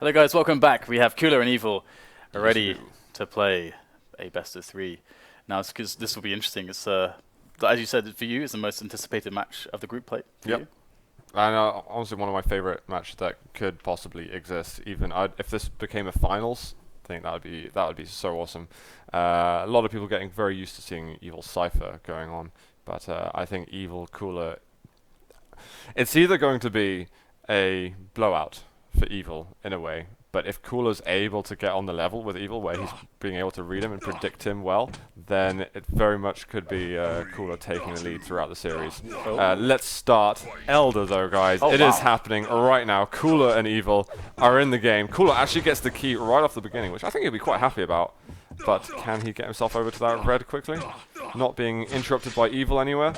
Hello guys, welcome back. We have Cooler and Evil are ready to play a best of 3. Now, it's because this will be interesting. It's as you said, for you, it's the most anticipated match of the group play. Yep. And honestly, one of my favorite matches that could possibly exist. Even if this became a finals, I think that would be so awesome. A lot of people getting very used to seeing Evil Cypher going on, but I think Evil Cooler. It's either going to be a blowout for Evil in a way, but if Cooler's able to get on the level with Evil where he's being able to read him and predict him well, then it very much could be Cooler taking the lead throughout the series. Let's start Elder though, guys. It is happening right now. Cooler and Evil are in the game. Cooler actually gets the key right off the beginning, which I think he'll be quite happy about. But can he get himself over to that red quickly? Not being interrupted by Evil anywhere.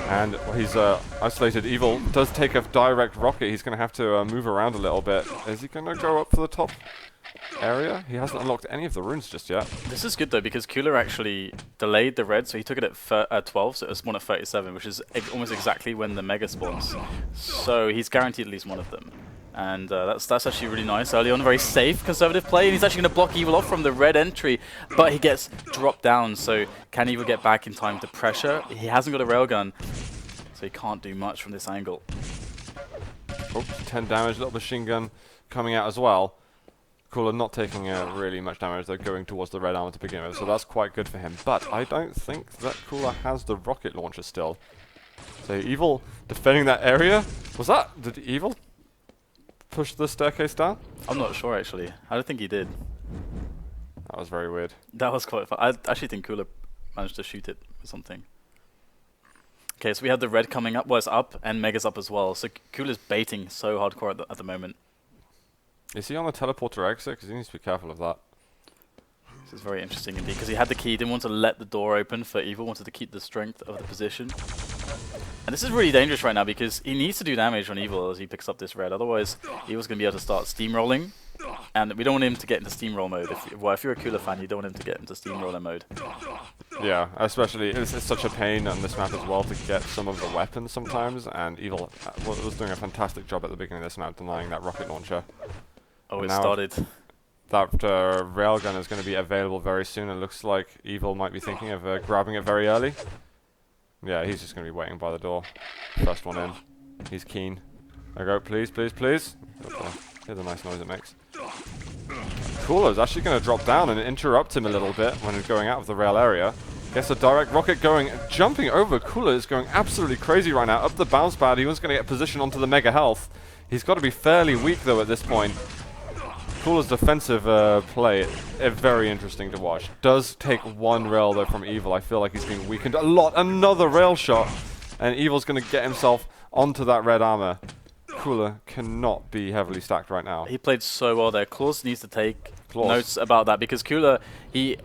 And he's isolated. Evil does take a direct rocket. He's going to have to move around a little bit. Is he going to go up for the top area? He hasn't unlocked any of the runes just yet. This is good though, because Cooler actually delayed the red, so he took it at 12, so it was one at 37, which is almost exactly when the mega spawns. So he's guaranteed at least one of them. And that's actually really nice. Early on, very safe, conservative play, and he's actually going to block Evil off from the red entry, but he gets dropped down, so can Evil get back in time to pressure? He hasn't got a railgun, so he can't do much from this angle. Oh, 10 damage, little machine gun coming out as well. Cooler not taking really much damage, they're going towards the red armor to begin with, so that's quite good for him. But I don't think that Cooler has the rocket launcher still. So Evil defending that area. Did Evil push the staircase down? I'm not sure actually. I don't think he did. That was very weird. That was quite fun. I actually think Cooler managed to shoot it or something. Okay, so we have the red coming up. Well, it's up, and Mega's up as well. So Cooler's baiting so hardcore at the moment. Is he on the teleporter exit? Because he needs to be careful of that. This is very interesting indeed, because he had the key, didn't want to let the door open for Evil, wanted to keep the strength of the position. And this is really dangerous right now, because he needs to do damage on Evil as he picks up this red. Otherwise, Evil's going to be able to start steamrolling. And we don't want him to get into steamroll mode. If you're a Cooler fan, you don't want him to get into steamroller mode. Yeah, especially it's such a pain on this map as well to get some of the weapons sometimes. And Evil was doing a fantastic job at the beginning of this map, denying that rocket launcher. Oh, it started. That railgun is going to be available very soon. It looks like Evil might be thinking of grabbing it very early. Yeah, he's just going to be waiting by the door. First one in. He's keen. There we go, please, please, please. Here's a nice noise it makes. Cooler's actually going to drop down and interrupt him a little bit when he's going out of the rail area. Gets a direct rocket going, jumping over. Cooler is going absolutely crazy right now. Up the bounce pad, he was going to get position onto the mega health. He's got to be fairly weak though at this point. Cooler's defensive play is very interesting to watch. Does take one rail though from Evil. I feel like he's being weakened a lot. Another rail shot, and Evil's going to get himself onto that red armor. Cooler cannot be heavily stacked right now. He played so well there. clawz needs to take notes about that, because Cooler he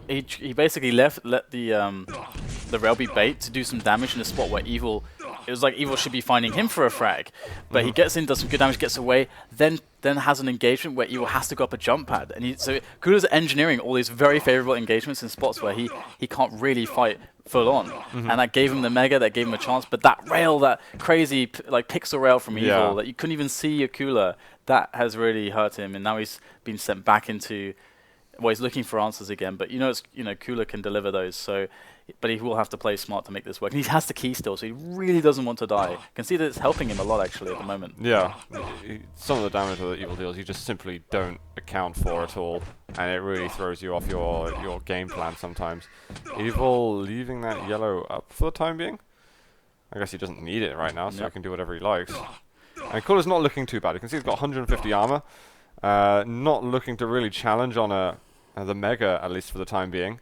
basically let the rail be bait to do some damage in a spot where Evil. It was like Evil should be finding him for a frag, but he gets in, does some good damage, gets away, then has an engagement where Evil has to go up a jump pad, and so Cooler's engineering all these very favorable engagements in spots where he can't really fight full on, and that gave him the mega, that gave him a chance. But that rail, that crazy pixel rail from Evil that you couldn't even see a Cooler, that has really hurt him, and now he's been sent back into. Well, he's looking for answers again, but Cooler can deliver those. So, but he will have to play smart to make this work. And he has the key still, so he really doesn't want to die. You can see that it's helping him a lot actually at the moment. Yeah, some of the damage that Evil deals, you just simply don't account for at all, and it really throws you off your game plan sometimes. Evil leaving that yellow up for the time being. I guess he doesn't need it right now, so he can do whatever he likes. And Cooler's not looking too bad. You can see he's got 150 armor. Not looking to really challenge on the mega, at least for the time being.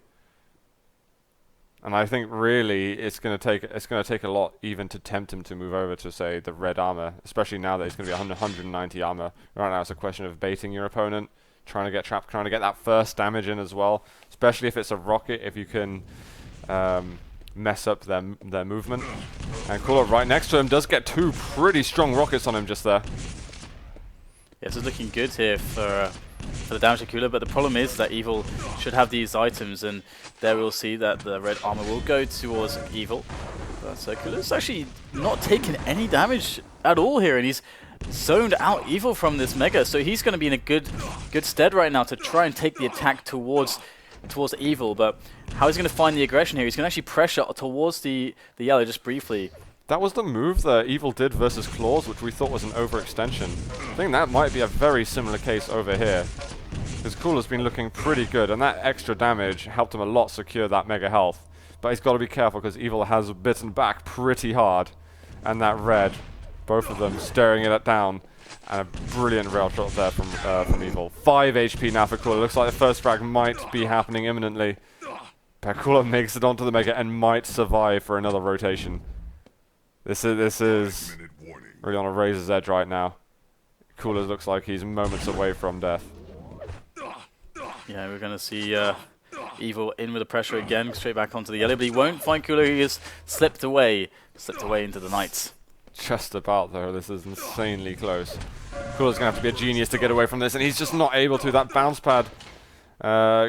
And I think really it's going to take a lot even to tempt him to move over to, say, the red armor, especially now that he's going to be 190 armor. Right now it's a question of baiting your opponent, trying to get trapped, trying to get that first damage in as well, especially if it's a rocket, if you can mess up their movement. And Cooler right next to him does get 2 pretty strong rockets on him just there. Yeah, so it's looking good here for the damage to Cooler, but the problem is that Evil should have these items, and there we'll see that the red armor will go towards Evil. But Cooler's actually not taking any damage at all here, and he's zoned out Evil from this Mega, so he's going to be in a good stead right now to try and take the attack towards Evil. But how he's going to find the aggression here? He's going to actually pressure towards the yellow just briefly. That was the move that Evil did versus clawz, which we thought was an overextension. I think that might be a very similar case over here. Because Cooler's been looking pretty good, and that extra damage helped him a lot secure that mega health. But he's got to be careful because Evil has bitten back pretty hard. And that red, both of them staring it down. And a brilliant rail shot there from Evil. 5 HP now for Cooler. Looks like the first frag might be happening imminently. But Cooler makes it onto the mega and might survive for another rotation. This is really on a razor's edge right now. Cooler looks like he's moments away from death. Yeah, we're going to see Evil in with the pressure again, straight back onto the yellow, but he won't find Cooler. He has slipped away into the Knights. Just about, though. This is insanely close. Cooler's going to have to be a genius to get away from this, and he's just not able to. That bounce pad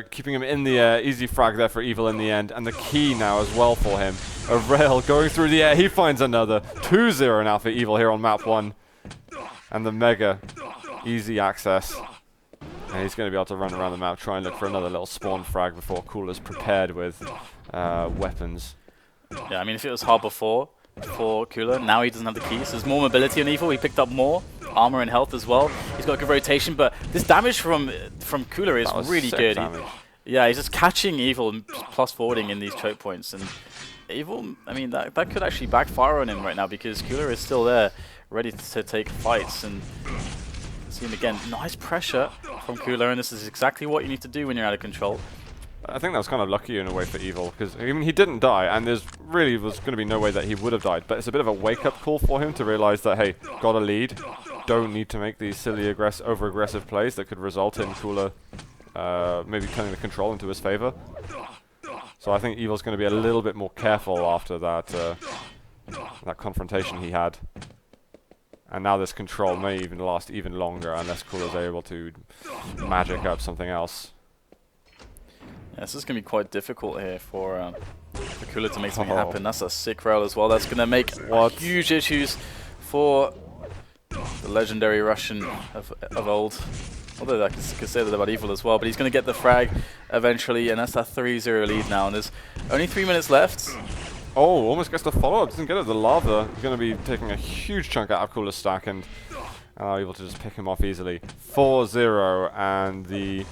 keeping him in the air. Easy frag there for Evil in the end, and the key now as well for him. A rail going through the air. He finds another. 2-0 now for Evil here on map 1. And the mega. Easy access. And he's going to be able to run around the map, try and look for another little spawn frag before Cooler's prepared with weapons. Yeah, I mean, if it was hard before for Cooler, now he doesn't have the keys. So there's more mobility on Evil. He picked up more armor and health as well. He's got a good rotation, but this damage from Cooler is really good. Yeah, he's just catching Evil and plus forwarding in these choke points. And Evil, I mean, that could actually backfire on him right now because Cooler is still there, ready to take fights. And see him again. Nice pressure from Cooler, and this is exactly what you need to do when you're out of control. I think that was kind of lucky in a way for Evil, because I mean, he didn't die, and there's really was going to be no way that he would have died, but it's a bit of a wake-up call for him to realize that, hey, got a lead, don't need to make these silly over-aggressive plays that could result in Cooler maybe turning the control into his favor. So I think Evil's going to be a little bit more careful after that that confrontation he had. And now this control may even last even longer unless Cooler's able to magic up something else. Yeah, this is going to be quite difficult here for Cooler to make something happen. That's a sick rail as well. That's going to make huge issues for the legendary Russian of old. Although I could say that about Evil as well. But he's going to get the frag eventually, and that's a 3-0 lead now. And there's only 3 minutes left. Oh, almost gets the follow-up. Doesn't get it. The lava is going to be taking a huge chunk out of Cooler's stack and able to just pick him off easily. 4-0, and the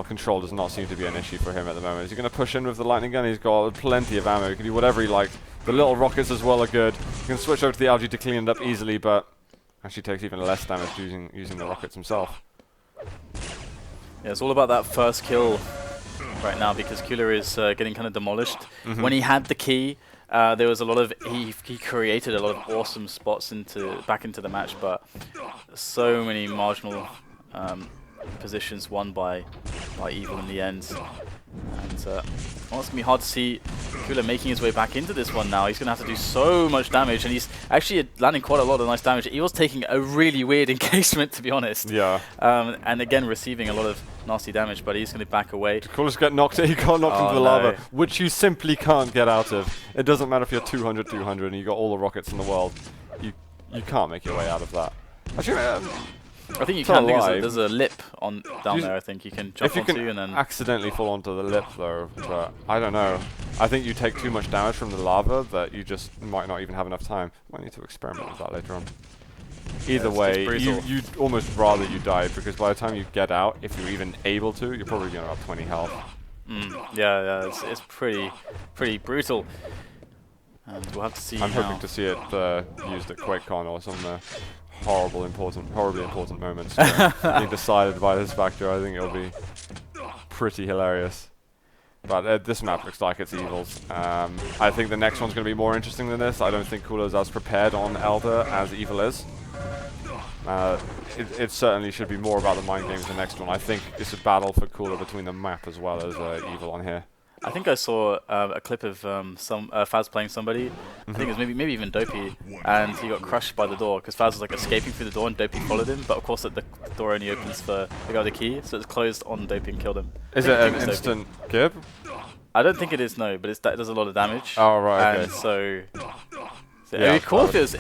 control does not seem to be an issue for him at the moment. Is he going to push in with the lightning gun? He's got plenty of ammo. He can do whatever he likes. The little rockets as well are good. He can switch over to the algae to clean it up easily, but actually takes even less damage using the rockets himself. Yeah, it's all about that first kill right now because Cooler is getting kind of demolished. When he had the key, there was a lot of he created a lot of awesome spots back into the match, but so many marginal positions won by Evil in the end. And it's going to be hard to see Cooler making his way back into this one now. He's going to have to do so much damage, and he's actually landing quite a lot of nice damage. Evil's taking a really weird engagement, to be honest. Yeah. And again, receiving a lot of nasty damage, but he's going to back away. Cooler's got knocked. He got knocked into the lava, which you simply can't get out of. It doesn't matter if you're 200, and you got all the rockets in the world. You can't make your way out of that. Actually, I think you can because there's a lip down there. I think you can jump onto and then accidentally fall onto the lip though. But I don't know. I think you take too much damage from the lava that you just might not even have enough time. Might need to experiment with that later on. Either way, you'd almost rather you die because by the time you get out, if you're even able to, you're probably going to have 20 health. Yeah, it's pretty brutal. And we'll have to see. I'm hoping to see it used at Quakecon or some horribly important moments being decided by this factor. I think it'll be pretty hilarious. But this map looks like it's Evil's. I think the next one's going to be more interesting than this. I don't think Cooler's as prepared on Elder as Evil is. It certainly should be more about the mind games the next one. I think it's a battle for Cooler between the map as well as Evil on here. I think I saw a clip of Fazz playing somebody. I think it was maybe even Dopey, and he got crushed by the door because Fazz was like escaping through the door and Dopey followed him. But of course, the door only opens for the guy with the key, so it's closed on Dopey and killed him. Is it an instant gib? I don't think it is, no, but it does a lot of damage. Oh right. And okay. so It'd be cool if it was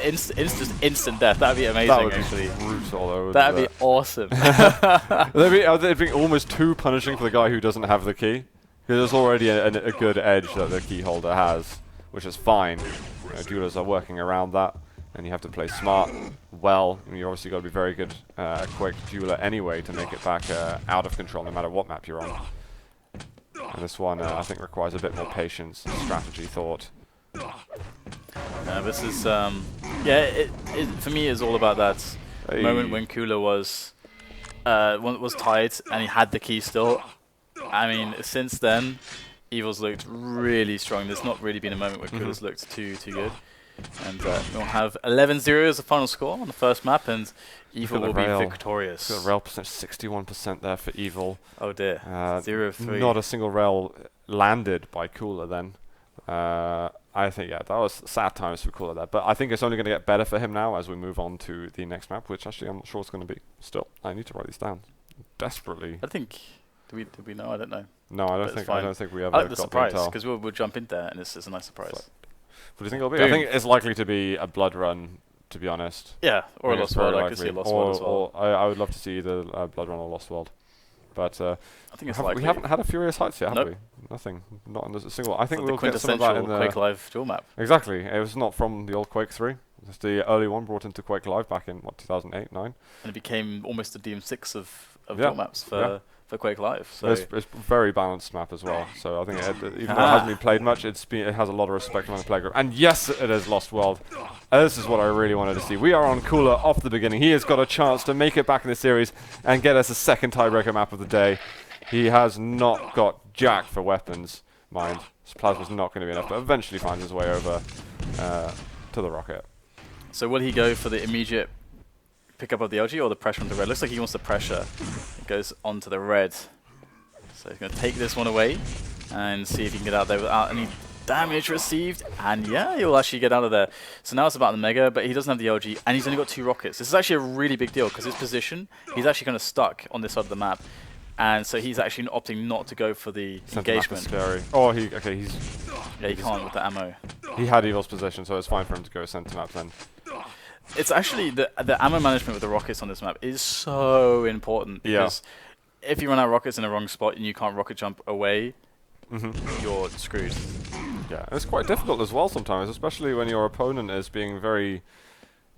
instant death. That'd be amazing, that would actually. Be brutal, though. That'd be awesome. It'd be almost too punishing for the guy who doesn't have the key. Because there's already a good edge that the key holder has, which is fine. You know, duelers are working around that, and you have to play smart, well. And you obviously got to be very good Quake dueler anyway to make it back out of control, no matter what map you're on. And this one, I think, requires a bit more patience, strategy, thought. This is, yeah, for me, it's all about that moment when Cooler was tied and he had the key still. I mean, since then, Evil's looked really strong. There's not really been a moment where Cooler's looked too good. And we'll have 11-0 as the final score on the first map, and Evil will be victorious. Got a rail percent, 61% there for Evil. Oh dear, 0 of 3. Not a single rail landed by Cooler then. I think, yeah, that was sad times for Cooler there. But I think it's only going to get better for him now as we move on to the next map, which actually I'm not sure it's going to be. Still, I need to write these down desperately. I think. Did we know? I don't know. No, I don't think we ever I like the got surprise, the because we'll jump in there and it's a nice surprise. So, what do you think it'll be? Boom. I think it's likely to be a blood run, to be honest. Yeah, or a Lost World. I could see a Lost World as well. I would love to see either blood run or Lost World. But I think it's likely. We haven't had a Furious Heights yet, have Nope. we? Nothing. Not in a single. I think But we'll get some of that in the Quake Live duel map. Exactly. It was not from the old Quake 3. It's the early one brought into Quake Live back in, what, 2008, 9? And it became almost the DM6 of duel maps for Quake Live. So it's a very balanced map as well. So I think even though it hasn't been played much, it has a lot of respect among the player group. And yes, it is Lost World. This is what I really wanted to see. We are on Cooler off the beginning. He has got a chance to make it back in the series and get us a second tiebreaker map of the day. He has not got jack for weapons, mind. His plasma's not going to be enough, but eventually finds his way over to the rocket. So will he go for the immediate pick up of the LG or the pressure on the red? Looks like he wants the pressure. It goes onto the red. So he's going to take this one away and see if he can get out there without any damage received. And yeah, he'll actually get out of there. So now it's about the Mega, but he doesn't have the LG, and he's only got 2 rockets. This is actually a really big deal because his position, he's actually kind of stuck on this side of the map. And so he's actually opting not to go for the engagement. Scary. Oh, he's yeah, he can't with the ammo. He had Evil's position, so it's fine for him to go center map then. It's actually the ammo management with the rockets on this map is so important, because if you run out of rockets in the wrong spot and you can't rocket jump away, you're screwed. Yeah, it's quite difficult as well sometimes, especially when your opponent is being very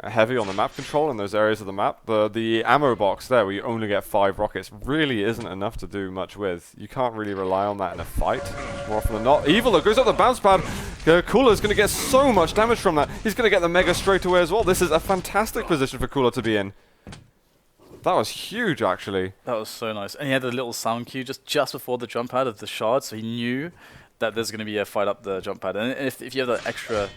heavy on the map control in those areas of the map. The ammo box there, where you only get 5 rockets, really isn't enough to do much with. You can't really rely on that in a fight, more often than not. Evil, though, goes up the bounce pad. Cooler's going to get so much damage from that. He's going to get the Mega straight away as well. This is a fantastic position for Cooler to be in. That was huge, actually. That was so nice. And he had a little sound cue just before the jump pad of the shard, so he knew that there's going to be a fight up the jump pad. And if you have that extra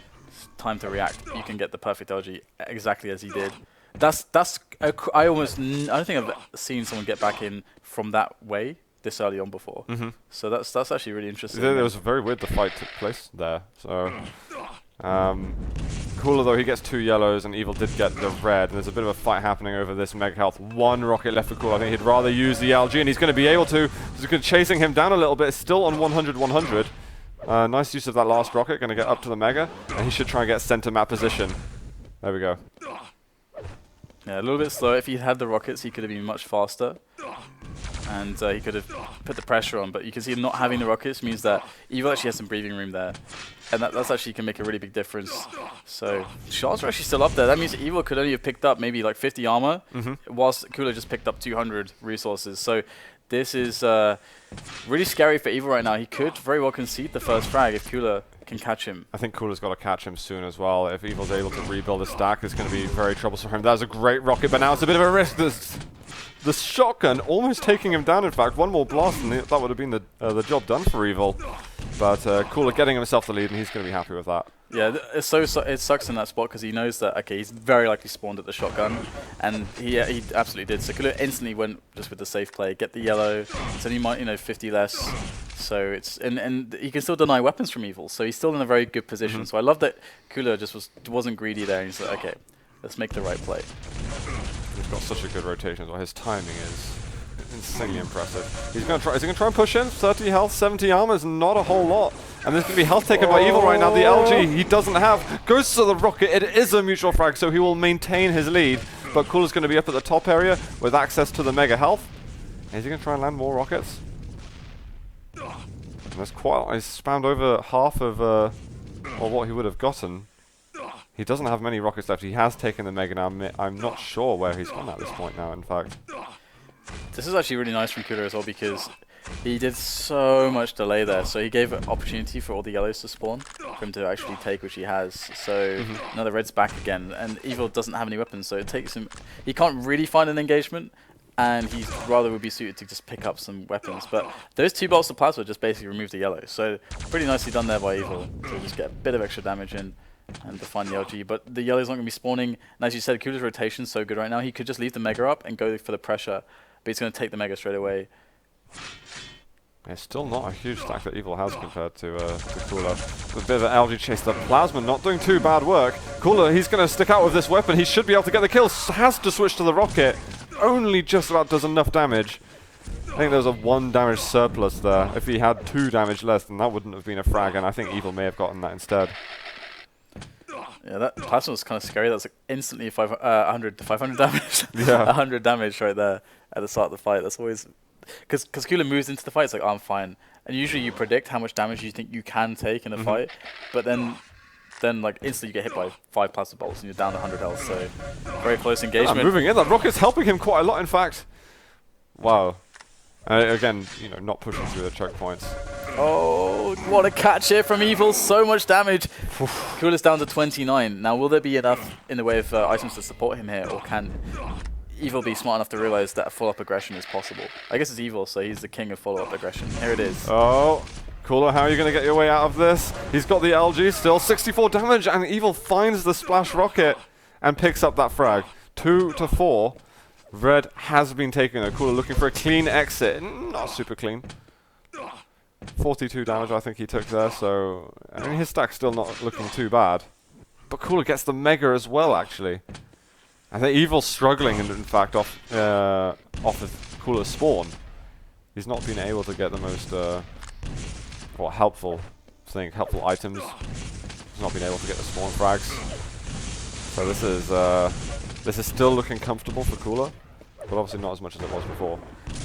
time to react, you can get the perfect LG exactly as he did. I don't think I've seen someone get back in from that way this early on before. So that's actually really interesting. It was very weird the fight took place there. So Cooler, though, he gets 2 yellows, and Evil did get the red. And there's a bit of a fight happening over this Mega Health. 1 rocket left for Cooler. I think he'd rather use the LG, and he's going to be able to. He's chasing him down a little bit. Still on 100-100. Nice use of that last rocket. Going to get up to the Mega, and he should try and get center map position. There we go. Yeah, a little bit slow. If he had the rockets, he could have been much faster. And he could have put the pressure on. But you can see not having the rockets means that Evil actually has some breathing room there. And that's actually can make a really big difference. So shards are actually still up there. That means Evil could only have picked up maybe like 50 armor, whilst Cooler just picked up 200 resources. So this is really scary for Evil right now. He could very well concede the first frag if Cooler can catch him. I think Cooler's got to catch him soon as well. If Evil's able to rebuild his stack, it's going to be very troublesome for him. That was a great rocket, but now it's a bit of a risk. The shotgun almost taking him down, in fact. 1 more blast, and that would have been the job done for Evil. But Cooler getting himself the lead, and he's going to be happy with that. Yeah, it sucks in that spot because he knows that, okay, he's very likely spawned at the shotgun, and he absolutely did. So Cooler instantly went just with the safe play, get the yellow. It's only 50 less, so it's and he can still deny weapons from Evil. So he's still in a very good position. So I love that Cooler just wasn't greedy there, and he's like, okay, let's make the right play. He's got such a good rotation as well. His timing is insanely impressive. He's going to try. Is he going to try and push in? 30 health, 70 armor is not a whole lot. And there's going to be health taken by Evil right now. The LG he doesn't have. Goes to the rocket. It is a mutual frag, so he will maintain his lead. But Cooler's going to be up at the top area with access to the mega health. Is he going to try and land more rockets? And there's quite... He's spammed over half of what he would have gotten. He doesn't have many rockets left. He has taken the mega now. I'm not sure where he's gone at this point now, in fact. This is actually really nice from Cooler as well because he did so much delay there. So he gave an opportunity for all the yellows to spawn for him to actually take, which he has. So now the red's back again. And Evil doesn't have any weapons, so it takes him... He can't really find an engagement. And he rather would be suited to just pick up some weapons. But those 2 bolts of plasma just basically remove the yellow. So pretty nicely done there by Evil to just get a bit of extra damage in and define the LG. But the yellow's not going to be spawning. And as you said, Cooler's rotation's so good right now. He could just leave the mega up and go for the pressure. But he's going to take the mega straight away. It's still not a huge stack that Evil has compared to Cooler. A bit of an LG chase. The Plasma not doing too bad work. Cooler, he's going to stick out with this weapon. He should be able to get the kill. Has to switch to the rocket. Only just about does enough damage. I think there was a 1 damage surplus there. If he had 2 damage less, then that wouldn't have been a frag, and I think Evil may have gotten that instead. Yeah, that plasma was kind of scary. That's like instantly 100 to 500 damage. Yeah. 100 damage right there at the start of the fight. That's always... Because Cooler moves into the fight, it's like, oh, I'm fine. And usually you predict how much damage you think you can take in a fight, but then like instantly you get hit by 5 plasma bolts and you're down to 100 health. So very close engagement. Moving in, that rocket's helping him quite a lot. In fact, wow. Again, you know, not pushing through the checkpoints. Oh, what a catch here from Evil! So much damage. Cooler's down to 29. Now, will there be enough in the way of items to support him here, or can Evil be smart enough to realize that a follow-up aggression is possible? I guess it's Evil, so he's the king of follow-up aggression. Here it is. Oh. Cooler, how are you going to get your way out of this? He's got the LG still, 64 damage, and Evil finds the splash rocket and picks up that frag. 2 to 4. Red has been taken. Cooler looking for a clean exit. Not super clean. 42 damage I think he took there, so I mean his stack's still not looking too bad. But Cooler gets the mega as well, actually. I think Evil's struggling, in fact, off of Cooler's spawn. He's not been able to get the most helpful items. He's not been able to get the spawn frags. So this is still looking comfortable for Cooler, but obviously not as much as it was before.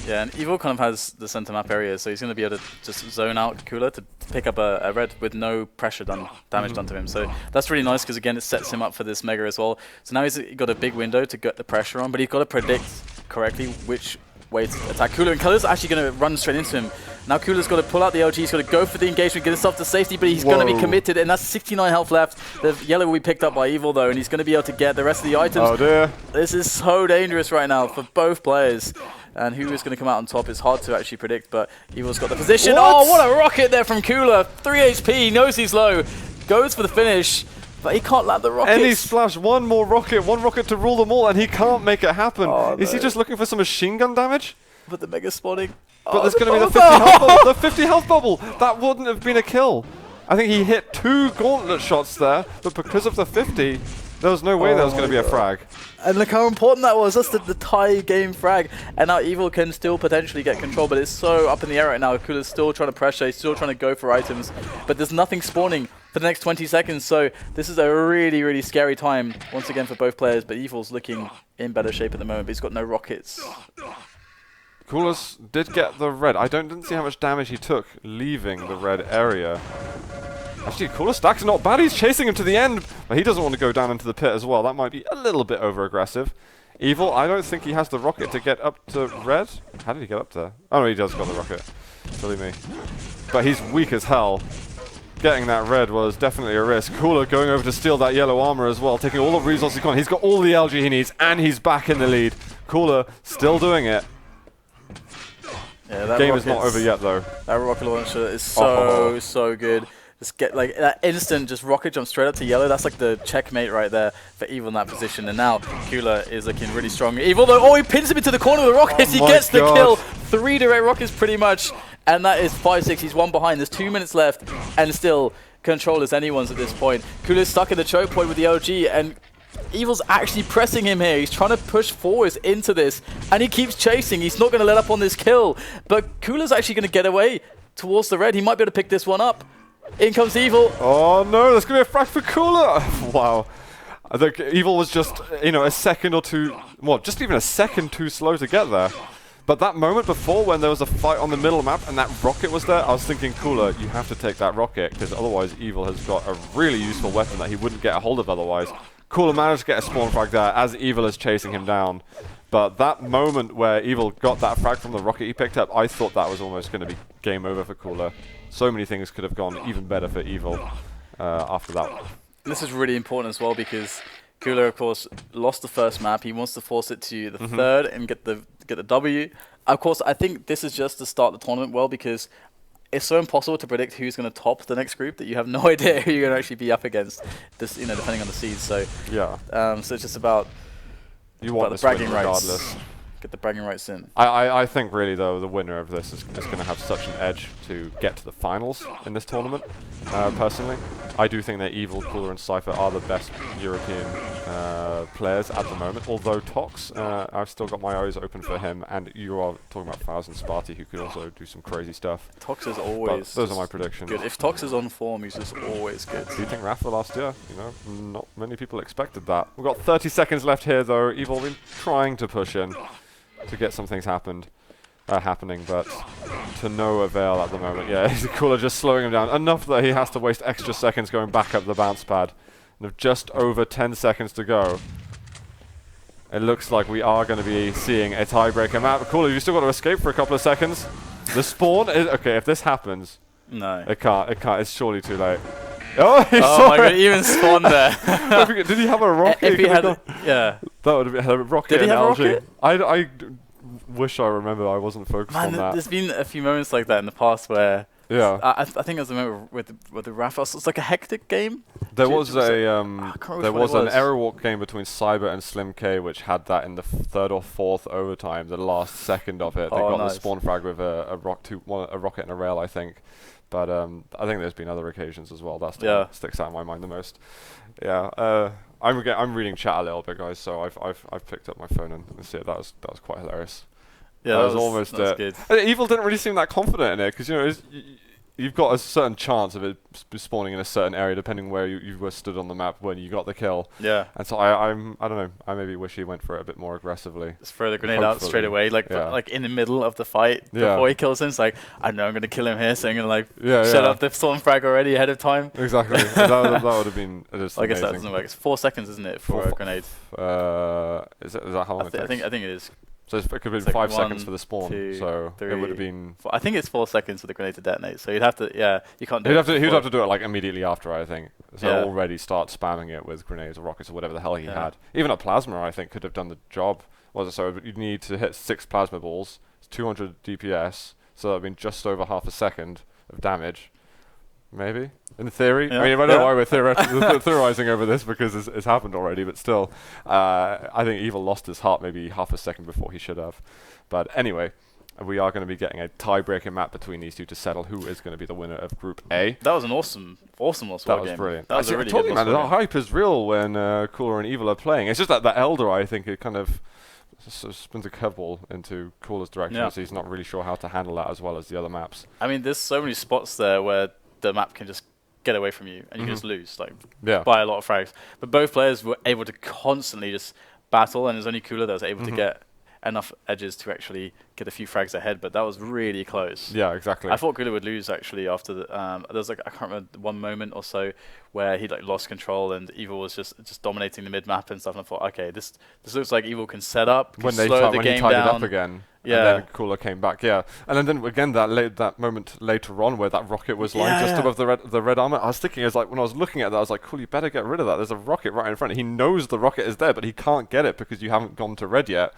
Yeah, and Evil kind of has the center map area, so he's going to be able to just zone out Cooler to pick up a red with no pressure damage done to him. So that's really nice because again it sets him up for this mega as well. So now he's got a big window to get the pressure on, but he's got to predict correctly which way to attack Cooler, and Cooler's actually going to run straight into him. Now Cooler's got to pull out the LG, he's got to go for the engagement, get himself to safety, but he's going to be committed, and that's 69 health left. The yellow will be picked up by Evil though, and he's going to be able to get the rest of the items. Oh dear. This is so dangerous right now for both players. And who is going to come out on top is hard to actually predict, but Evil's got the position. What? Oh, what a rocket there from Cooler. 3 HP, he knows he's low, goes for the finish, but he can't land the rockets. Any splash, one rocket to rule them all, and he can't make it happen. Oh, is he just looking for some machine gun damage? But the mega spawning. But there's going to be the 50 health bubble. The 50 health bubble. That wouldn't have been a kill. I think he hit 2 gauntlet shots there, but because of the 50, there was no way that was going to be a frag. And look how important that was. That's the tie game frag. And now Evil can still potentially get control, but it's so up in the air right now. Cooler's still trying to pressure, he's still trying to go for items, but there's nothing spawning for the next 20 seconds. So this is a really, really scary time once again for both players, but Evil's looking in better shape at the moment, but he's got no rockets. Cooler did get the red. I didn't see how much damage he took leaving the red area. Actually, Cooler stack's not bad. He's chasing him to the end, but he doesn't want to go down into the pit as well. That might be a little bit over-aggressive. Evil, I don't think he has the rocket to get up to red. How did he get up there? Oh no, he does got the rocket. Silly me. But he's weak as hell. Getting that red was definitely a risk. Cooler going over to steal that yellow armor as well, taking all the resources he's got. He's got all the LG he needs, and he's back in the lead. Cooler still doing it. Yeah, that game is not over yet though. That rocket launcher is so good. Just get like that instant just rocket jump straight up to yellow. That's like the checkmate right there for Evil in that position. And now Cooler is looking really strong. Evil though, oh, he pins him into the corner with the rockets. He gets the kill. 3 direct rockets pretty much. And that is 5-6. He's 1 behind. There's 2 minutes left. And still control is anyone's at this point. Cooler's stuck in the choke point with the LG. And Evil's actually pressing him here. He's trying to push forwards into this, and he keeps chasing. He's not going to let up on this kill, but Cooler's actually going to get away towards the red. He might be able to pick this one up. In comes Evil. Oh no, there's going to be a frag for Cooler. Wow. I think Evil was just, you know, a second or two, well, just even a second too slow to get there. But that moment before when there was a fight on the middle map and that rocket was there, I was thinking, Cooler, you have to take that rocket because otherwise Evil has got a really useful weapon that he wouldn't get a hold of otherwise. Cooler managed to get a spawn frag there as Evil is chasing him down. But that moment where Evil got that frag from the rocket he picked up, I thought that was almost going to be game over for Cooler. So many things could have gone even better for Evil after that. This is really important as well because Cooler, of course, lost the first map. He wants to force it to the third and get the W. Of course, I think this is just to start the tournament well because it's so impossible to predict who's going to top the next group that you have no idea who you're going to actually be up against. This, you know, depending on the seeds. So yeah. So it's just about the bragging rights. Get the bragging rights in. I think really though the winner of this is going to have such an edge to get to the finals in this tournament. Personally, I do think that Evil, Cooler, and Cypher are the best European players at the moment. Although Tox, I've still got my eyes open for him, and you are talking about Fazz and Sparty, who could also do some crazy stuff. Tox is always. But those are my predictions. Good. If Tox is on form, he's just always good. Do you think Rafa last year? You know, not many people expected that. We've got 30 seconds left here though. Evil been trying to push in to get some things happening, but to no avail at the moment. Yeah, Cooler just slowing him down enough that he has to waste extra seconds going back up the bounce pad. And with just over 10 seconds to go, it looks like we are going to be seeing a tiebreaker map. Cooler, you still got to escape for a couple of seconds. The spawn is okay. If this happens, no, it can't. It's surely too late. Oh, my god, even spawned there. Did he have a rocket? If he had yeah. That would have been a rocket. Did he have a rocket? I wish I remember. I wasn't focused on that. There's been a few moments like that in the past where I think it was a moment with the Rafa. It's like a hectic game. There was an error walk game between Cyber and Slim K, which had that in the third or fourth overtime, the last second of it. They got the spawn frag with a rocket and a rail, I think. But I think there's been other occasions as well. That's the one that sticks out in my mind the most. Yeah, I'm reading chat a little bit, guys. So I've picked up my phone and see it. That was quite hilarious. Yeah, that was almost good. Evil didn't really seem that confident in it because you know you've got a certain chance of it spawning in a certain area depending where you were stood on the map when you got the kill. Yeah. And so I don't know. I maybe wish he went for it a bit more aggressively. Just throw the grenade out straight away, like in the middle of the fight before he kills him. It's like I know I'm gonna kill him here, so I'm gonna set up the storm frag already ahead of time. Exactly. that would have been just I guess that doesn't work. It's 4 seconds, isn't it, for a grenade? Is that how long it takes? I think it is. So it could have been 5 seconds for the spawn. 2, so 3, it would have been. I think it's 4 seconds for the grenade to detonate. So you'd have to, you can't do it. He'd have to do it like immediately after, I think. So already start spamming it with grenades or rockets or whatever the hell he had. Even a plasma, I think, could have done the job. So you'd need to hit 6 plasma balls, 200 DPS, so that would have been just over half a second of damage. Maybe, in theory. I mean, I don't know why we're theorizing over this because it's happened already, but still, I think Evil lost his heart maybe half a second before he should have. But anyway, we are going to be getting a tiebreaker map between these two to settle who is going to be the winner of Group A. That was an awesome game. That was brilliant. That was a really good game. The hype is real when Cooler and Evil are playing. It's just that the Elder, I think, it kind of spins a curveball into Cooler's direction, so he's not really sure how to handle that as well as the other maps. I mean, there's so many spots there where the map can just get away from you and you can just lose by a lot of frags. But both players were able to constantly just battle, and it was only Cooler that was able to get enough edges to actually get a few frags ahead, but that was really close. Yeah, exactly. I thought Cooler would lose actually after the there was I can't remember, one moment or so where he lost control and Evil was just dominating the mid map and stuff, and I thought, okay, this looks like Evil can set up, when he tied it up again. Yeah. And then Cooler came back, and then again that moment later on where that rocket was lying just above the red armor. I was thinking, when I was looking at that, I was like, cool, you better get rid of that. There's a rocket right in front. He knows the rocket is there, but he can't get it because you haven't gone to red yet.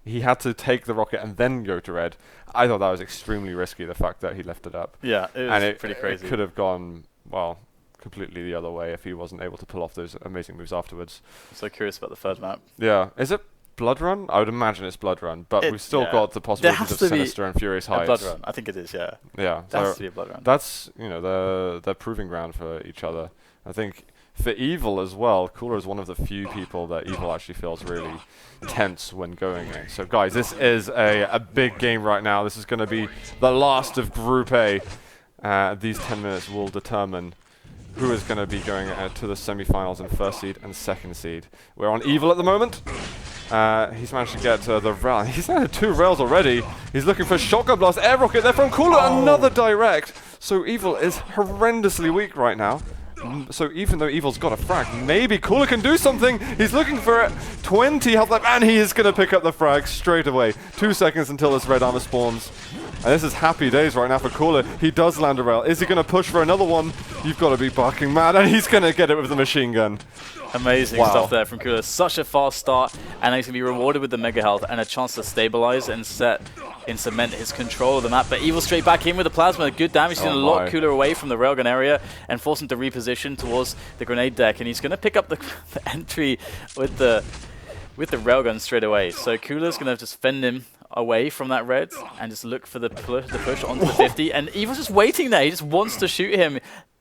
He had to take the rocket and then go to red. I thought that was extremely risky, the fact that he left it up. Yeah, it was pretty crazy. It could have gone, completely the other way if he wasn't able to pull off those amazing moves afterwards. I'm so curious about the third map. Yeah. Is it Blood Run? I would imagine it's Blood Run, but we've still got the possibilities of Sinister and Furious Heights. Blood Run. I think it is, yeah. Yeah. There has to be a Blood Run. That's, the proving ground for each other. I think for Evil as well, Cooler is one of the few people that Evil actually feels really tense when going in. So guys, this is a big game right now. This is going to be the last of Group A. these 10 minutes will determine who is going to be going to the semi-finals in first seed and second seed. We're on Evil at the moment. He's managed to get the rail. He's had 2 rails already. He's looking for shotgun blast, air rocket there from Cooler, another direct. So Evil is horrendously weak right now. So even though Evil's got a frag, maybe Cooler can do something. He's looking for it. 20 health left, and he is going to pick up the frag straight away. 2 seconds until this red armor spawns. And this is happy days right now for Cooler. He does land a rail. Is he going to push for another one? You've got to be barking mad, and he's going to get it with the machine gun. Amazing stuff there from Cooler. Such a fast start, and he's going to be rewarded with the mega health and a chance to stabilize and cement his control of the map. But Evil straight back in with the plasma. Good damage. He's going to lock Cooler away from the railgun area and force him to reposition towards the grenade deck. And he's going to pick up the entry with the railgun straight away. So Cooler's going to just fend him away from that red and just look for the push onto the 50. And Evil's just waiting there. He just wants to shoot him.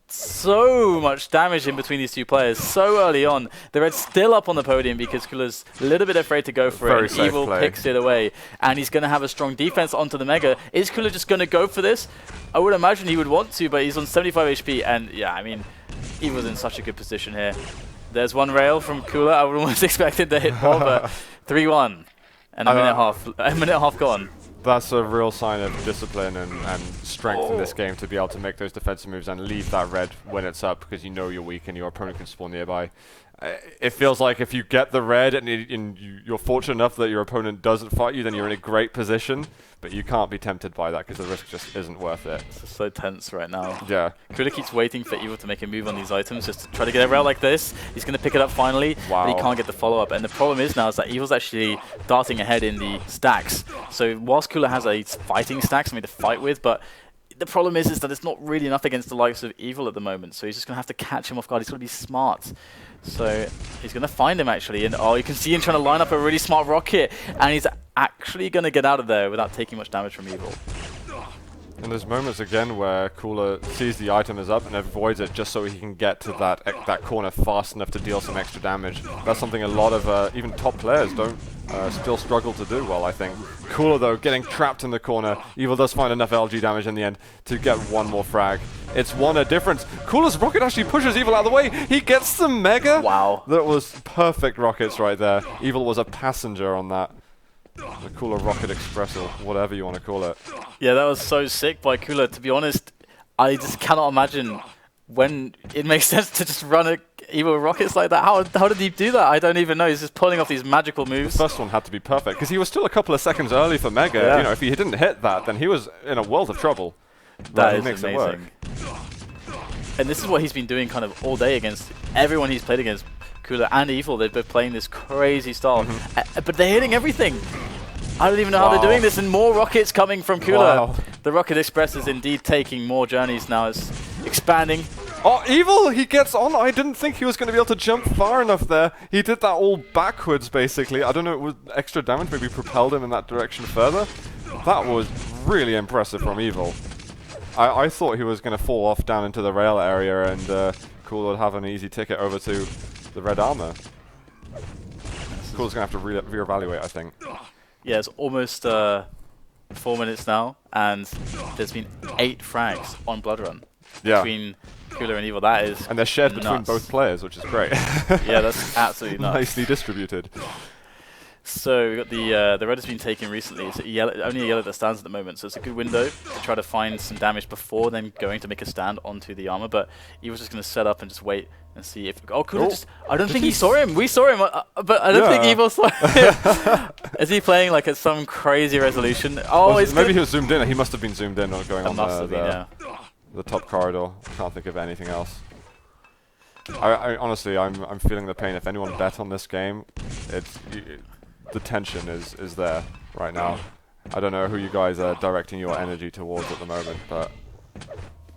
So much damage in between these two players so early on. The red's still up on the podium because Cooler's a little bit afraid to go for it. And Evil picks it away, and he's going to have a strong defense onto the mega. Is Cooler just going to go for this? I would imagine he would want to, but he's on 75 HP, and yeah, I mean, Evil's in such a good position here. There's one rail from Cooler. I would almost expected to hit ball, but 3-1 and a minute and a half gone. That's a real sign of discipline and strength in this game, to be able to make those defensive moves and leave that red when it's up, because you know you're weak and your opponent can spawn nearby. It feels like if you get the red and you're fortunate enough that your opponent doesn't fight you, then you're in a great position, but you can't be tempted by that because the risk just isn't worth it. It's so tense right now. Yeah. Cooler keeps waiting for Evil to make a move on these items just to try to get a rail like this. He's going to pick it up finally, but he can't get the follow-up. And the problem is now is that Evil's actually darting ahead in the stacks. So whilst Cooler has a fighting stack, something to fight with, but the problem is that it's not really enough against the likes of Evil at the moment. So he's just going to have to catch him off guard. He's got to be smart. So he's going to find him actually, and you can see him trying to line up a really smart rocket, and he's actually going to get out of there without taking much damage from Evil. And there's moments again where Cooler sees the item is up and avoids it just so he can get to that corner fast enough to deal some extra damage. That's something a lot of even top players don't still struggle to do well, I think. Cooler though, getting trapped in the corner. Evil does find enough LG damage in the end to get one more frag. It's a difference. Cooler's rocket actually pushes Evil out of the way. He gets the mega. Wow. That was perfect rockets right there. Evil was a passenger on that. The Cooler rocket express, or whatever you want to call it. Yeah, that was so sick by Cooler. To be honest, I just cannot imagine when it makes sense to just run Evil rockets like that. How did he do that? I don't even know. He's just pulling off these magical moves. The first one had to be perfect because he was still a couple of seconds early for mega. Yeah. You know, if he didn't hit that, then he was in a world of trouble. That is amazing. And this is what he's been doing kind of all day against everyone he's played against. Cooler and Evil, they've been playing this crazy style, but they're hitting everything. I don't even know how they're doing this, and more rockets coming from Cooler. Wow. The Rocket Express is indeed taking more journeys now. It's expanding. Oh, Evil! He gets on. I didn't think he was going to be able to jump far enough there. He did that all backwards, basically. I don't know, it was extra damage, maybe propelled him in that direction further. That was really impressive from Evil. I thought he was going to fall off down into the rail area, and Cooler would have an easy ticket over to the red armor. Cooler's going to have to reevaluate, I think. Yeah, it's almost 4 minutes now, and there's been 8 frags on Blood Run between Cooler and Evil. That is and they're shared nuts. between both players, which is great. Yeah, that's absolutely nuts. Nicely distributed. So we've got the red has been taken recently. It's only a yellow that stands at the moment, so it's a good window to try to find some damage before then going to make a stand onto the armor. But Evil's just going to set up and just wait and see if Cooler just. I don't think he saw him. We saw him, but I don't think Evil saw him. Is he playing like at some crazy resolution? Oh, maybe he was zoomed in. He must have been zoomed in or going on the top corridor. I can't think of anything else. I honestly, I'm feeling the pain. If anyone bet on this game, the tension is there right now. I don't know who you guys are directing your energy towards at the moment, but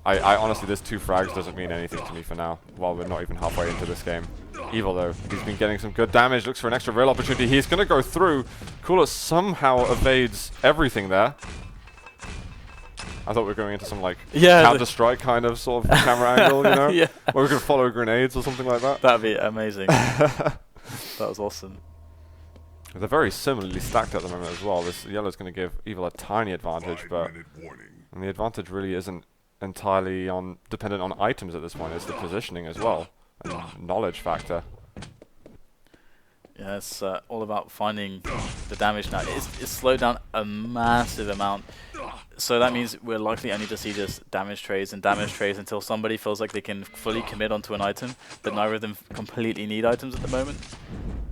I honestly, this 2 frags doesn't mean anything to me for now, while we're not even halfway into this game. Evil though, he's been getting some good damage, looks for an extra rail opportunity. He's going to go through. Cooler somehow evades everything there. I thought we were going into some like Counter-Strike kind of sort of camera angle, you know? Yeah. Or we could follow grenades or something like that. That'd be amazing. That was awesome. They're very similarly stacked at the moment as well. This yellow's going to give Evil a tiny advantage, but the advantage really isn't entirely dependent on items at this point. It's the positioning as well, and knowledge factor. Yeah, it's all about finding the damage now. It's slowed down a massive amount. So that means we're likely only to see just damage trades and damage trades until somebody feels like they can fully commit onto an item, but neither of them completely need items at the moment.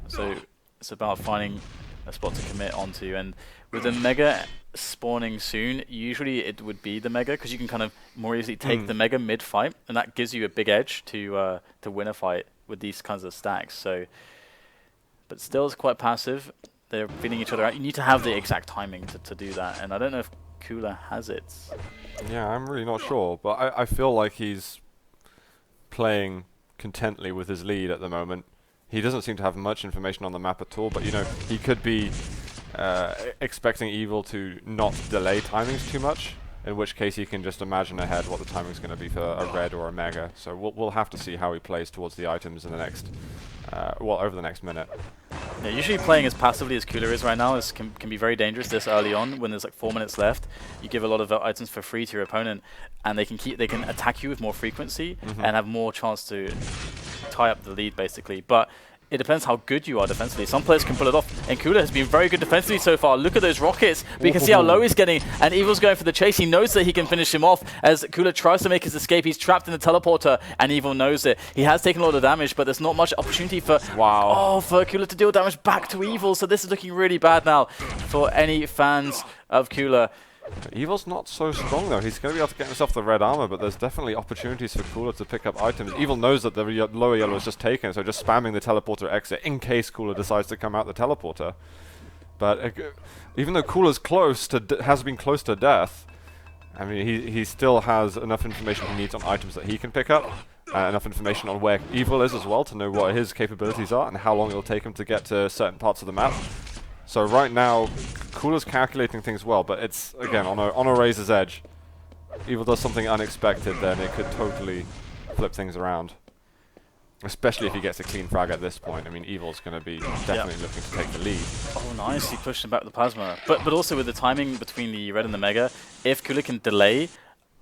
So it's about finding a spot to commit onto. And with the Mega spawning soon, usually it would be the Mega, because you can kind of more easily take the Mega mid-fight, and that gives you a big edge to win a fight with these kinds of stacks. So. But still, it's quite passive. They're feeding each other out. You need to have the exact timing to do that, and I don't know if Cooler has it. Yeah, I'm really not sure, but I feel like he's playing contently with his lead at the moment. He doesn't seem to have much information on the map at all, but you know, he could be expecting Evil to not delay timings too much, in which case he can just imagine ahead what the timing's going to be for a red or a Mega. So we'll have to see how he plays towards the items in the next, over the next minute. Yeah, usually playing as passively as Cooler is right now can be very dangerous this early on when there's like 4 minutes left. You give a lot of items for free to your opponent, and they can attack you with more frequency and have more chance to tie up the lead basically. But it depends how good you are defensively. Some players can pull it off, and Cooler has been very good defensively so far. Look at those rockets, but you can see how low he's getting, and Evil's going for the chase. He knows that he can finish him off as Cooler tries to make his escape. He's trapped in the teleporter, and Evil knows it. He has taken a lot of damage, but there's not much opportunity for for Cooler to deal damage back to Evil, so this is looking really bad now for any fans of Cooler. Evil's not so strong though. He's going to be able to get himself the red armor, but there's definitely opportunities for Cooler to pick up items. Evil knows that the lower yellow is just taken, so just spamming the teleporter exit in case Cooler decides to come out the teleporter. But even though Cooler's has been close to death, I mean, he still has enough information he needs on items that he can pick up, enough information on where Evil is as well to know what his capabilities are and how long it'll take him to get to certain parts of the map. So right now, Cooler's calculating things well, but it's, again, on a razor's edge. Evil does something unexpected, then it could totally flip things around. Especially if he gets a clean frag at this point. I mean, Evil's going to be definitely looking to take the lead. Oh, nice. He pushed him back with the plasma. But also with the timing between the red and the Mega, if Cooler can delay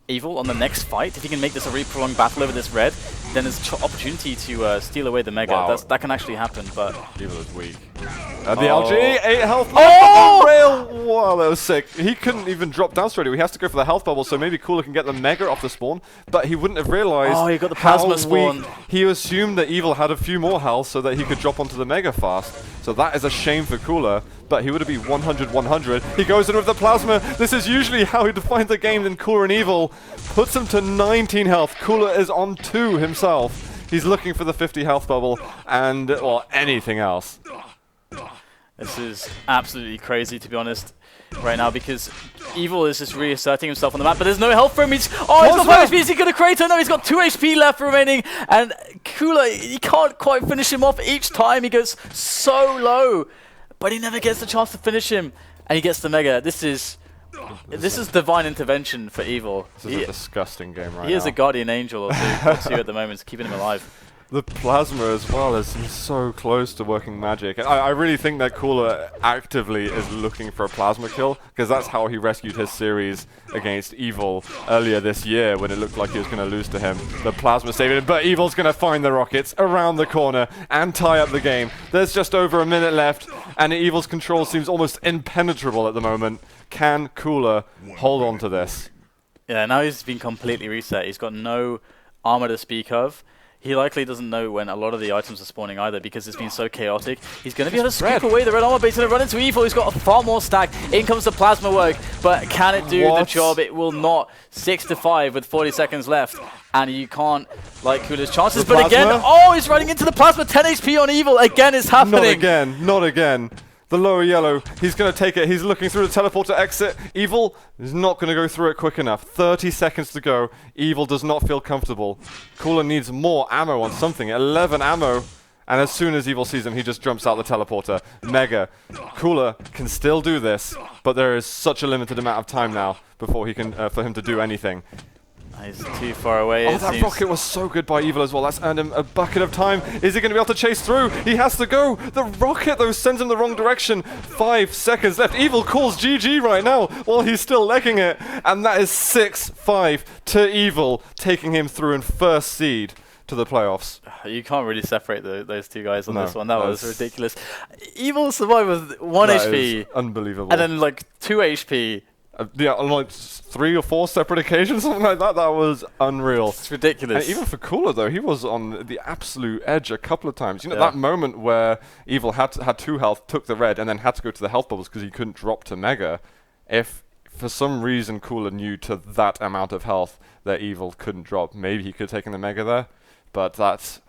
Evil on the next fight, if he can make this a really prolonged battle over this red, then there's opportunity to steal away the Mega. Wow. That can actually happen, but... Evil is weak. The LG, 8 health left on the rail! Wow, that was sick. He couldn't even drop down straight away. He has to go for the health bubble, so maybe Cooler can get the Mega off the spawn, but he wouldn't have realized he got the plasma spawn. He assumed that Evil had a few more health so that he could drop onto the Mega fast. So that is a shame for Cooler, but he would have been 100-100. He goes in with the plasma. This is usually how he defines the game, then Cooler and Evil puts him to 19 health. Cooler is on 2 himself. He's looking for the 50 health bubble and, well, anything else. This is absolutely crazy, to be honest, right now, because Evil is just reasserting himself on the map, but there's no health for him. He's got 5 HP. Is he going to create? No, he's got 2 HP left remaining, and Cooler, he can't quite finish him off each time. He goes so low, but he never gets the chance to finish him, and he gets the Mega. This is divine intervention for Evil. This is a disgusting game right now. He is a guardian angel or 2 at the moment, keeping him alive. The plasma as well is so close to working magic. I really think that Cooler actively is looking for a plasma kill, because that's how he rescued his series against Evil earlier this year when it looked like he was going to lose to him. The plasma saved him, but Evil's going to find the rockets around the corner and tie up the game. There's just over a minute left, and Evil's control seems almost impenetrable at the moment. Can Cooler hold on to this? Yeah, now he's been completely reset. He's got no armor to speak of. He likely doesn't know when a lot of the items are spawning either, because it's been so chaotic. He's going to be able to scoop away the red armor, but he's going to run into Evil. He's got a far more stack. In comes the plasma work, but can it do the job? It will not. 6-5 with 40 seconds left, and you can't like Cooler's chances. But again, he's running into the plasma. 10 HP on Evil. Again, it's happening. Not again. Not again. The lower yellow, he's going to take it. He's looking through the teleporter exit. Evil is not going to go through it quick enough. 30 seconds to go. Evil does not feel comfortable. Cooler needs more ammo on something. 11 ammo. And as soon as Evil sees him, he just jumps out the teleporter. Mega. Cooler can still do this, but there is such a limited amount of time now before he can, for him to do anything. He's too far away. Oh, that rocket was so good by Evil as well. That's earned him a bucket of time. Is he going to be able to chase through? He has to go. The rocket, though, sends him the wrong direction. 5 seconds left. Evil calls GG right now while he's still legging it. And that is 6-5 to Evil, taking him through in first seed to the playoffs. You can't really separate those two guys on this one. That was ridiculous. Evil survived with 1 HP. Unbelievable. And then like 2 HP. Yeah, on like 3 or 4 separate occasions, something like that. That was unreal. It's ridiculous. And even for Cooler, though, he was on the absolute edge a couple of times. You know, that moment where Evil had 2 health, took the red, and then had to go to the health bubbles because he couldn't drop to Mega. If for some reason Cooler knew to that amount of health that Evil couldn't drop, maybe he could have taken the Mega there. But that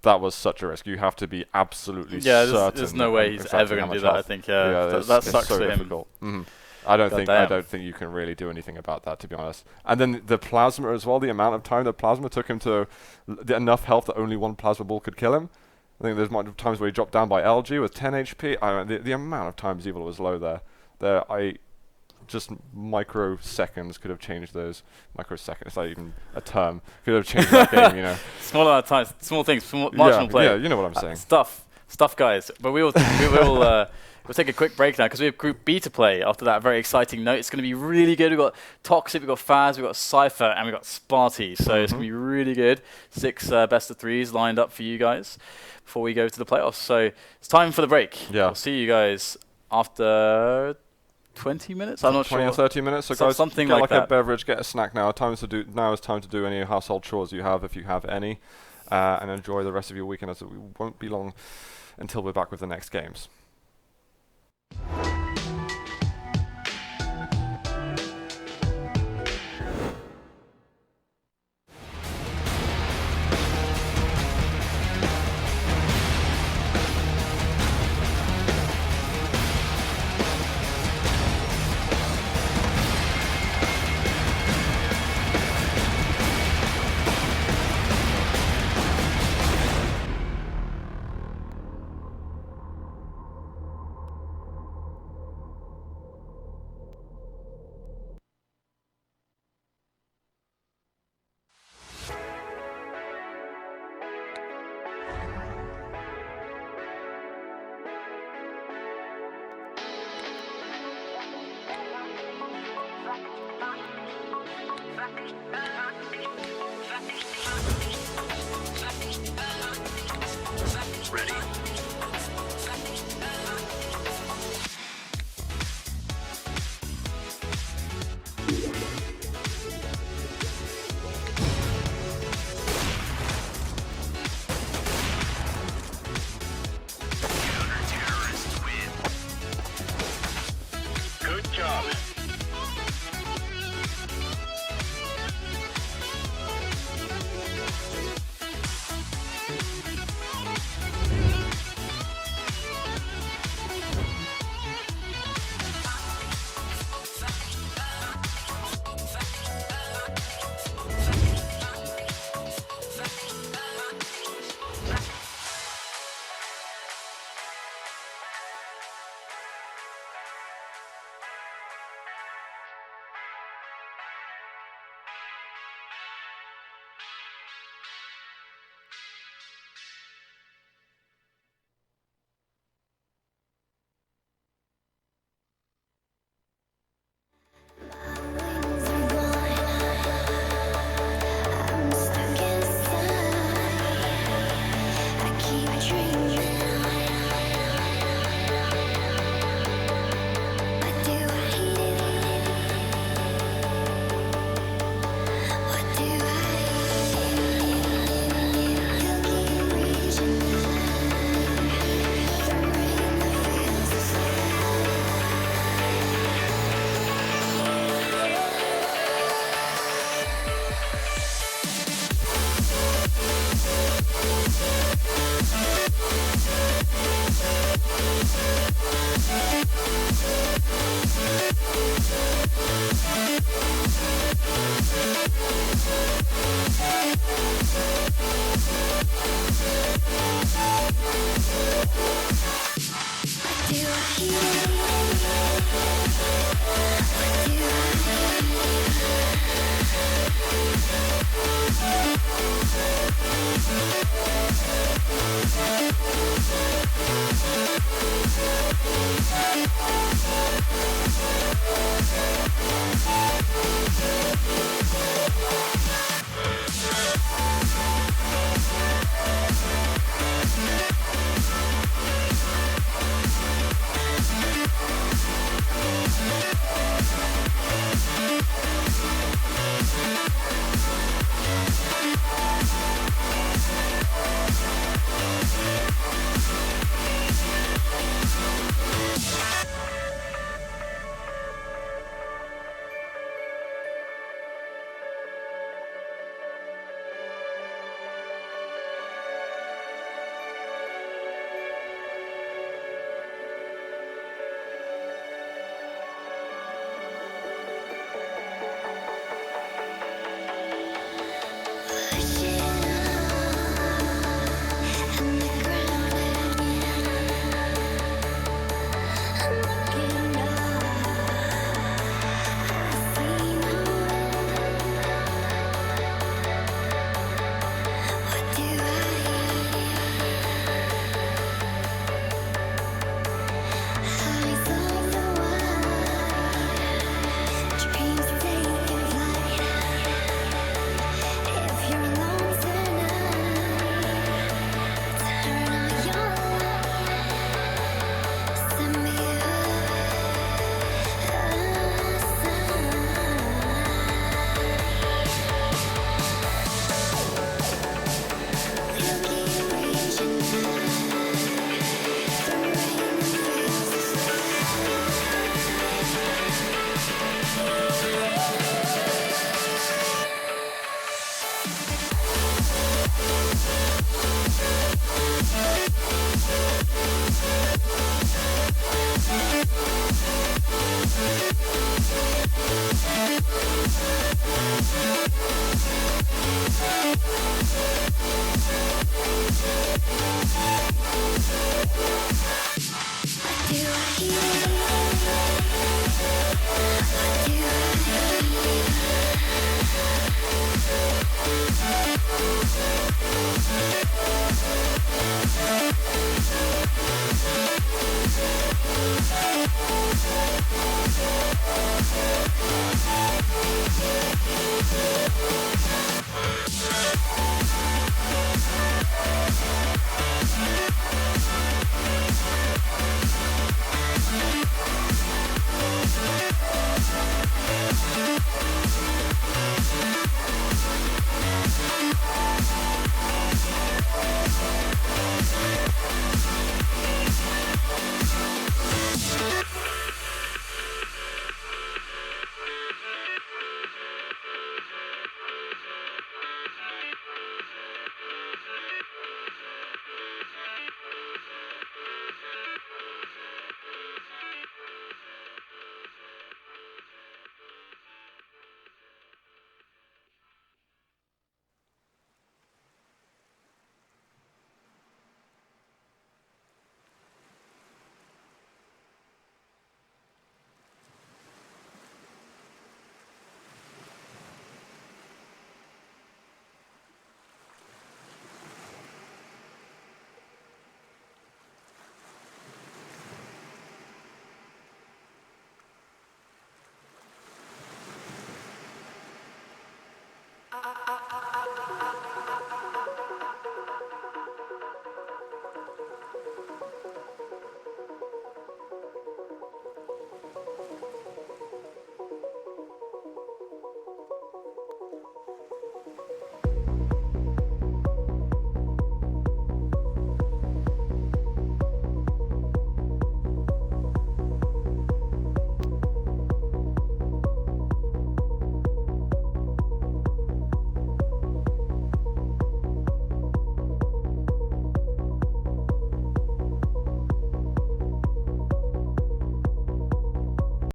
was such a risk. You have to be absolutely certain. There's no way he's ever going to do that, I think. That sucks so for difficult. him. I don't think you can really do anything about that, to be honest. And then the plasma as well, the amount of time that plasma took him to enough health that only 1 plasma ball could kill him. I think there's times where he dropped down by LG with 10 HP. The amount of times Evil was low there. Just microseconds could have changed those. Microseconds, it's not even a term. Could have changed that game, you know. Small amount of time, small things, marginal play. Yeah, you know what I'm saying. Stuff, guys. But we'll take a quick break now because we have Group B to play after that very exciting note. It's going to be really good. We've got Toxic, we've got Fazz, we've got Cypher, and we've got Sparty. So it's going to be really good. 6 best of 3s lined up for you guys before we go to the playoffs. So it's time for the break. Yeah. We'll see you guys after 20 minutes? I'm not sure. 20 or 30 minutes. So guys, something get like a beverage, get a snack now. Now is time to do any household chores you have, if you have any, and enjoy the rest of your weekend, as we won't be long until we're back with the next games.